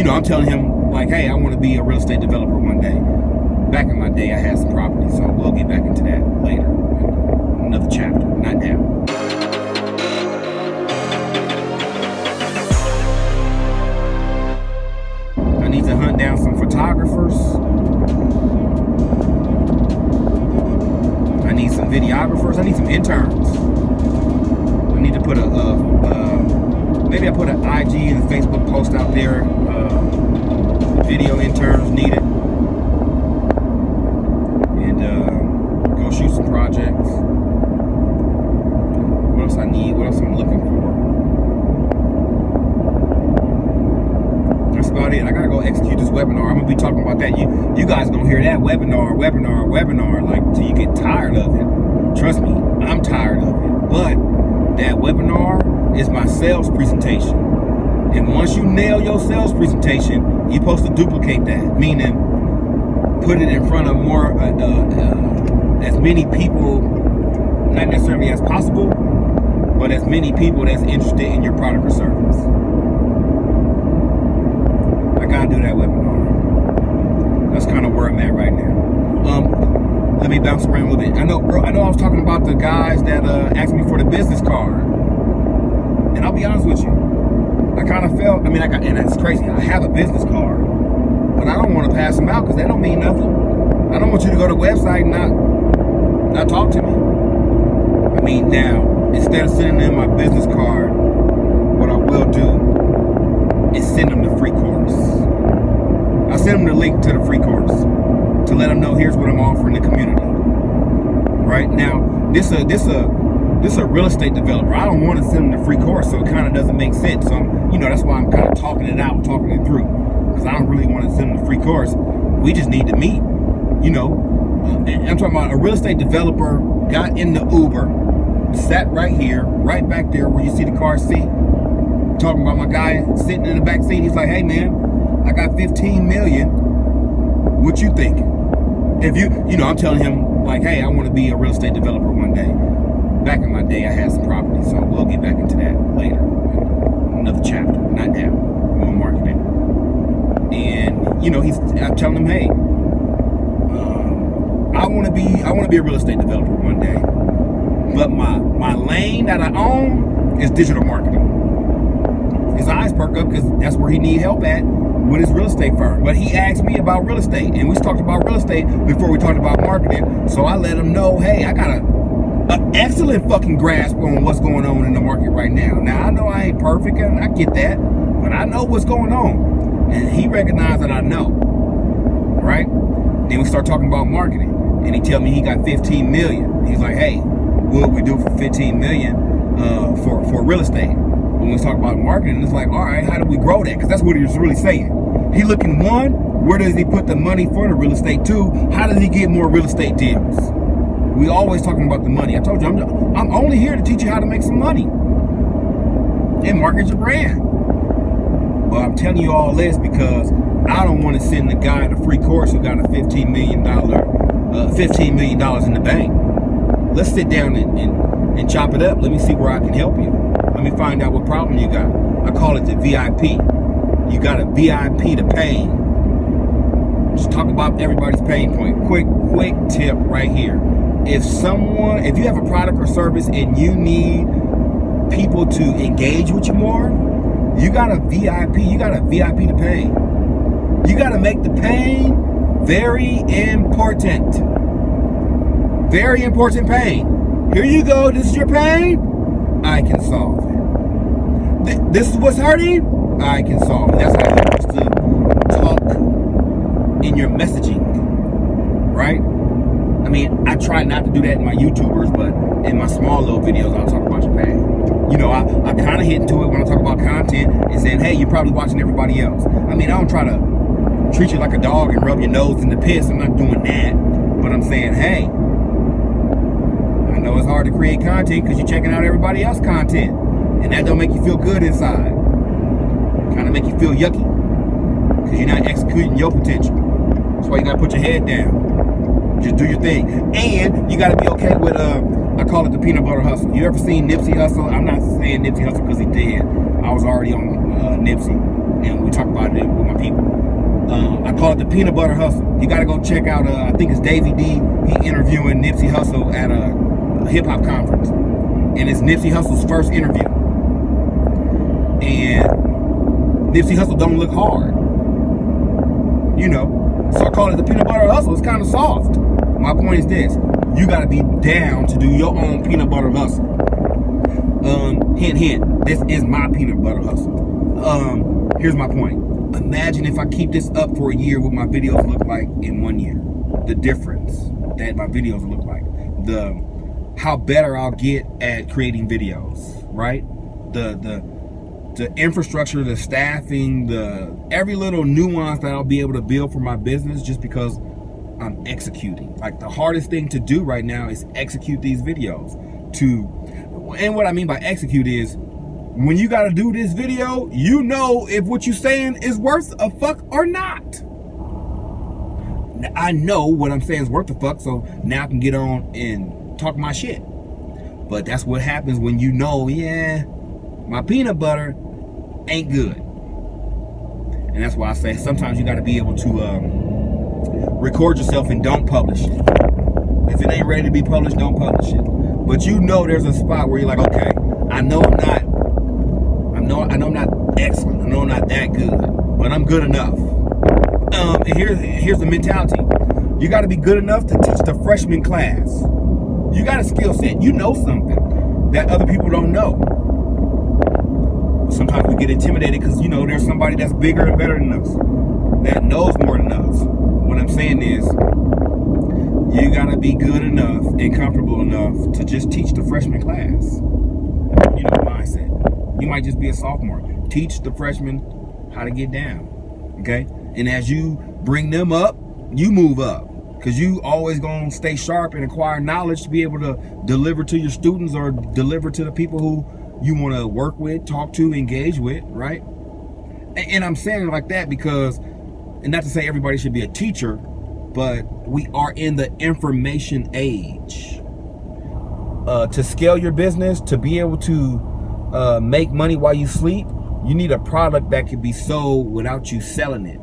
I'm telling him, like, hey, I want to be a real estate developer one day. Back in my day, I had some property, so we'll get back into that later. Another chapter, not now. I need to hunt down some photographers. I need some videographers. I need some interns. I need to put maybe I put an IG and a Facebook post out there. Video interns needed. And go shoot some projects. What else I need? What else I'm looking for? That's about it. I gotta go execute this webinar. I'm gonna be talking about that. You guys gonna hear that webinar, like till you get tired of it. Trust me, I'm tired of it. But that webinar is my sales presentation. And once you nail your sales presentation, you're supposed to duplicate that. Meaning, put it in front of more, as many people, not necessarily as possible, but as many people that's interested in your product or service. I gotta do that webinar. That's kind of where I'm at right now. Let me bounce around a little bit. I know I was talking about the guys that asked me for the business card. And I'll be honest with you, I kind of felt, and that's crazy. I have a business card, but I don't want to pass them out because they don't mean nothing. I don't want you to go to the website and not talk to me. Now, instead of sending them my business card, what I will do is send them the free course. I'll send them the link to the free course to let them know here's what I'm offering the community. Right now, this a real estate developer. I don't want to send them the free course, so it kind of doesn't make sense. So that's why I'm kind of talking it out, talking it through, because I don't really want to send them the free course. We just need to meet. I'm talking about a real estate developer got in the Uber, sat right here, right back there where you see the car seat. Talking about my guy sitting in the back seat. He's like, hey man, I got 15 million. What you think? If I'm telling him, like, hey, I want to be a real estate developer one day. Back in my day, I had some property, so we'll get back into that later. Another chapter, not now. We're on marketing. And I'm telling him, hey, I want to be a real estate developer one day. But my lane that I own is digital marketing. His eyes perk up because that's where he need help at with his real estate firm. But he asked me about real estate, and we talked about real estate before we talked about marketing. So I let him know, hey, I got an excellent fucking grasp on what's going on in the market right now. Now, I know I ain't perfect, and I get that, but I know what's going on. And he recognized that I know, right? Then we start talking about marketing, and he tell me he got 15 million. He's like, hey, what we do for 15 million for real estate? When we talk about marketing, it's like, all right, how do we grow that? Because that's what he was really saying. He looking, one, where does he put the money for the real estate? Two, how does he get more real estate deals? We always talking about the money. I told you, I'm only here to teach you how to make some money and market your brand. But I'm telling you all this because I don't want to send the guy the free course who got a $15 million in the bank. Let's sit down and chop it up. Let me see where I can help you. Let me find out what problem you got. I call it the VIP. You got a VIP to pain. Just talk about everybody's pain point. Quick tip right here. If you have a product or service and you need people to engage with you more, you got a VIP to pain. You got to make the pain very important. Very important pain. Here you go. This is your pain. I can solve it. This is what's hurting. I can solve it. That's how you're supposed to talk in your messaging, right? I try not to do that in my YouTubers, but in my small little videos, I'll talk about your pain. I kind of hit into it when I talk about content and saying, hey, you're probably watching everybody else. I don't try to treat you like a dog and rub your nose in the piss. I'm not doing that. But I'm saying, hey, I know it's hard to create content because you're checking out everybody else's content. And that don't make you feel good inside. Kind of make you feel yucky because you're not executing your potential. That's why you got to put your head down. Just do your thing. And you got to be okay with, I call it the peanut butter hustle. You ever seen Nipsey Hussle? I'm not saying Nipsey Hussle because he did. I was already on Nipsey. And we talked about it with my call it the Peanut Butter Hustle. You got to go check out, I think it's Davey D. He interviewing Nipsey Hussle at a hip-hop conference. And it's Nipsey Hussle's first interview. And Nipsey Hussle don't look hard. You know. So I call it the Peanut Butter Hustle. It's kind of soft. My point is this. You got to be down to do your own peanut butter hustle. Hint, hint. This is my peanut butter hustle. Here's my point. Imagine if I keep this up for a year, what my videos look like in 1 year. The difference that my videos look like. How better I'll get at creating videos, right? The infrastructure, the staffing, every little nuance that I'll be able to build for my business just because I'm executing. Like the hardest thing to do right now is execute these videos. And what I mean by execute is when you got to do this video, you know if what you're saying is worth a fuck or not. I know what I'm saying is worth a fuck, so now I can get on and talk my shit. But that's what happens when you know, yeah, my peanut butter ain't good. And that's why I say sometimes you got to be able to record yourself and don't publish it. If it ain't ready to be published, don't publish it. But you know there's a spot where you're like, okay, I know I'm not excellent. I know I'm not that good, but I'm good enough. And here's the mentality. You got to be good enough to teach the freshman class. You got a skill set. You know something that other people don't know. Sometimes we get intimidated because, you know, there's somebody that's bigger and better than us, that knows more than us. What I'm saying is, you got to be good enough and comfortable enough to just teach the freshman class. You know, mindset. You might just be a sophomore. Teach the freshmen how to get down. Okay? And as you bring them up, you move up. Because you always going to stay sharp and acquire knowledge to be able to deliver to your students or deliver to the people who you want to work with, talk to, engage with, right? And I'm saying it like that because, and not to say everybody should be a teacher, but we are in the information age. To scale your business, to be able to make money while you sleep, you need a product that can be sold without you selling it.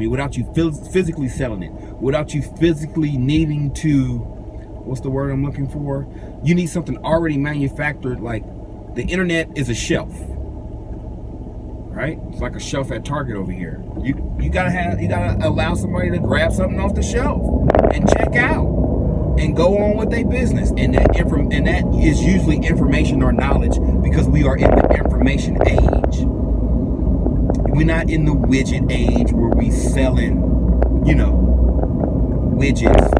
Without you physically selling it. Without you physically needing to, what's the word I'm looking for? You need something already manufactured. Like the internet is a shelf, right? It's like a shelf at Target over here. You gotta allow somebody to grab something off the shelf and check out and go on with their business. And that is usually information or knowledge because we are in the information age. We're not in the widget age where we selling, you know, widgets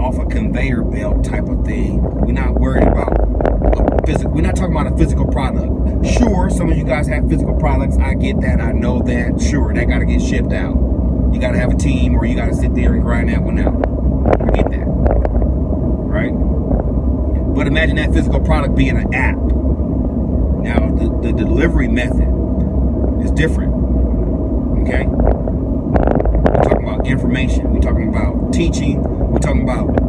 off a conveyor belt type of thing. We're not worried about we're not talking about a physical product. Sure, some of you guys have physical products. I get that. I know that. Sure, that got to get shipped out. You got to have a team or you got to sit there and grind that one out. I get that. Right? But imagine that physical product being an app. Now, the delivery method is different. Okay? We're talking about information. We're talking about teaching. We're talking about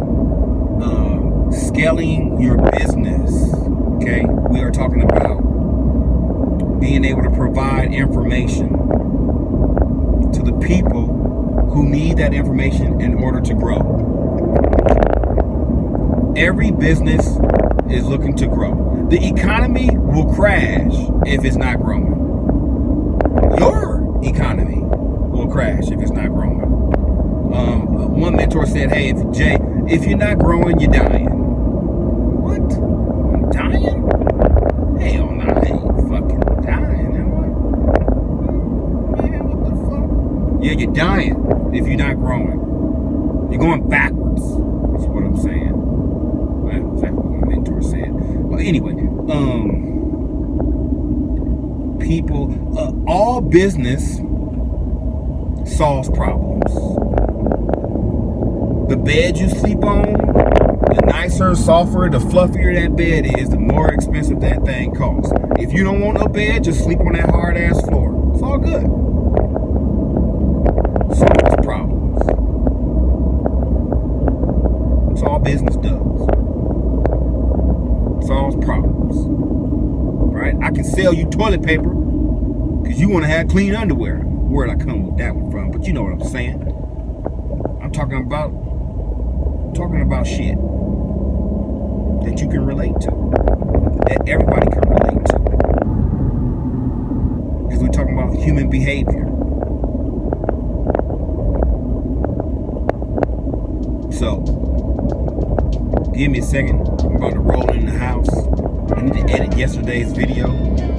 scaling your business. Okay? We are talking about being able to provide information to the people who need that information in order to grow. Every business is looking to grow. The economy will crash if it's not growing. Your economy will crash if it's not growing. One mentor said, hey, if you're not growing, you're dying. What? I'm dying? Hell no, I ain't fucking dying. Am I? Man, what the fuck? Yeah, you're dying if you're not growing. You're going backwards. That's what I'm saying. That's exactly what my mentor said. Well, anyway, all business solves problems. The bed you sleep on, the nicer, softer, the fluffier that bed is, the more expensive that thing costs. If you don't want a bed, just sleep on that hard ass floor. It's all good. Solves problems. That's all business does. Solves problems. Right? I can sell you toilet paper because you want to have clean underwear. Where'd I come with that one from? but you know what I'm saying. I'm talking about shit that you can relate to, that everybody can relate to. Because we're talking about human behavior. So, give me a second. I'm about to roll in the house. I need to edit yesterday's video.